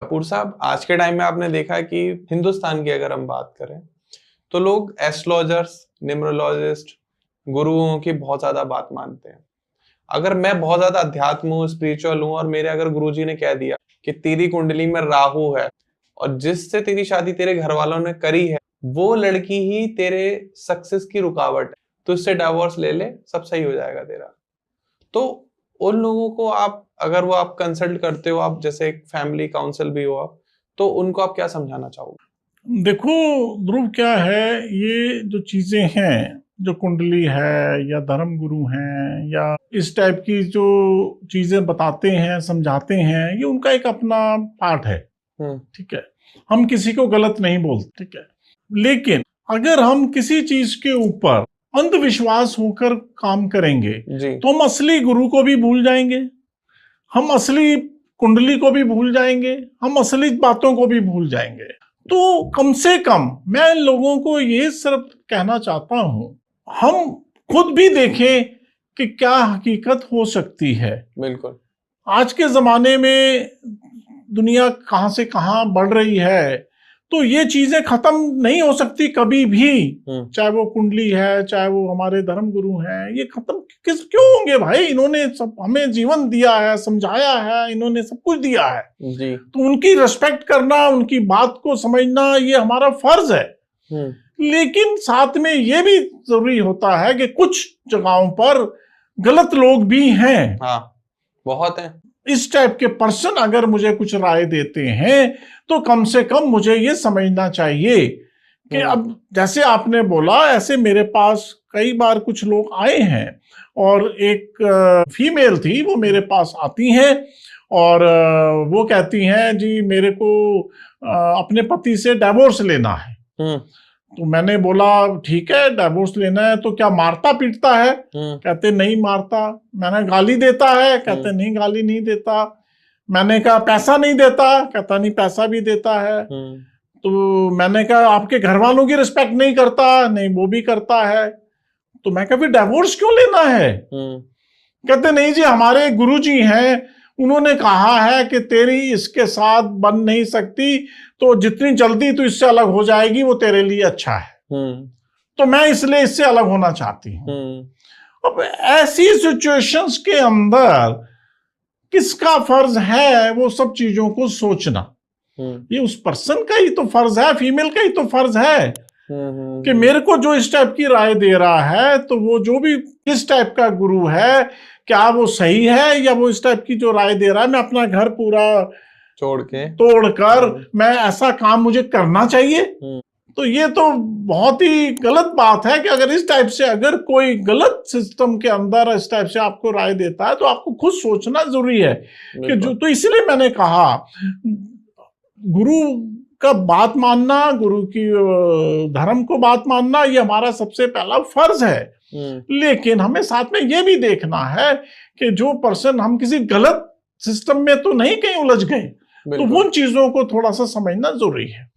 कपूर साहब, आज के टाइम में आपने देखा है कि हिंदुस्तान की अगर हम बात करें तो लोग एस्ट्रोलॉजर्स, न्यूमरोलॉजिस्ट, गुरुओं की बहुत ज्यादा बात मानते हैं। अगर मैं बहुत ज्यादा अध्यात्म हूँ, स्पिरिचुअल हूँ और मेरे अगर गुरुजी ने कह दिया कि तेरी कुंडली में राहु है और जिससे तेरी शादी तेरे घर वालों ने करी है वो लड़की ही तेरे सक्सेस की रुकावट है, तो इससे डाइवोर्स ले ले, सब सही हो जाएगा तेरा। तो उन लोगों को आप, अगर वो आप कंसल्ट करते हो, आप जैसे एक फैमिली काउंसिल भी हो आप, तो उनको आप क्या समझाना चाहोगे? देखो ध्रुव, क्या है ये जो चीजें हैं, जो कुंडली है या धर्म गुरु हैं या इस टाइप की जो चीजें बताते हैं, समझाते हैं, ये उनका एक अपना पार्ट है। ठीक है, हम किसी को गलत नहीं बोलते, ठीक है। लेकिन अगर हम किसी चीज के ऊपर अंधविश्वास होकर काम करेंगे तो हम असली गुरु को भी भूल जाएंगे, हम असली कुंडली को भी भूल जाएंगे, हम असली बातों को भी भूल जाएंगे। तो कम से कम मैं लोगों को ये सिर्फ कहना चाहता हूं, हम खुद भी देखें कि क्या हकीकत हो सकती है। बिल्कुल। आज के जमाने में दुनिया कहां से कहां बढ़ रही है, तो ये चीजें खत्म नहीं हो सकती कभी भी। चाहे वो कुंडली है, चाहे वो हमारे धर्म गुरु हैं, ये खत्म क्यों होंगे भाई? इन्होंने सब हमें जीवन दिया है, समझाया है, इन्होंने सब कुछ दिया है जी। तो उनकी रिस्पेक्ट करना, उनकी बात को समझना, ये हमारा फर्ज है। लेकिन साथ में ये भी जरूरी होता है कि कुछ जगहों पर गलत लोग भी हैं। हाँ, बहुत हैं। इस टाइप के पर्सन अगर मुझे कुछ राय देते हैं तो कम से कम मुझे ये समझना चाहिए कि अब जैसे आपने बोला, ऐसे मेरे पास कई बार कुछ लोग आए हैं और एक फीमेल थी, वो मेरे पास आती हैं और वो कहती हैं जी मेरे को अपने पति से डाइवोर्स लेना है। तो मैंने बोला ठीक है, डाइवोर्स लेना है तो क्या मारता पीटता है? कहते नहीं मारता। मैंने गाली देता है? कहते नहीं गाली नहीं देता। मैंने कहा पैसा नहीं देता? कहता नहीं पैसा भी देता है। तो मैंने कहा आपके घर वालों की रिस्पेक्ट नहीं करता? नहीं वो भी करता है। तो मैं कहा फिर डाइवोर्स क्यों लेना है? कहते नहीं जी हमारे गुरुजी हैं, उन्होंने कहा है कि तेरी इसके साथ बन नहीं सकती, तो जितनी जल्दी तू इससे अलग हो जाएगी वो तेरे लिए अच्छा है। तो मैं इसलिए इससे अलग होना चाहती हूँ। अब ऐसी सिचुएशंस के अंदर किसका फर्ज है वो सब चीजों को सोचना? ये उस पर्सन का ही तो फर्ज है, फीमेल का ही तो फर्ज है कि मेरे को जो इस टाइप की राय दे रहा है, तो वो जो भी इस टाइप का गुरु है, क्या वो सही है या वो इस टाइप की जो राय दे रहा है, मैं अपना घर पूरा तोड़कर मैं ऐसा काम मुझे करना चाहिए? तो ये तो बहुत ही गलत बात है कि अगर इस टाइप से अगर कोई गलत सिस्टम के अंदर इस टाइप से आपको राय देता है तो आपको खुद सोचना जरूरी है कि जो, तो इसलिए मैंने कहा गुरु का बात मानना, गुरु की धर्म को बात मानना, ये हमारा सबसे पहला फर्ज है। लेकिन हमें साथ में ये भी देखना है कि जो पर्सन, हम किसी गलत सिस्टम में तो नहीं कहीं उलझ गए, तो उन चीजों को थोड़ा सा समझना जरूरी है।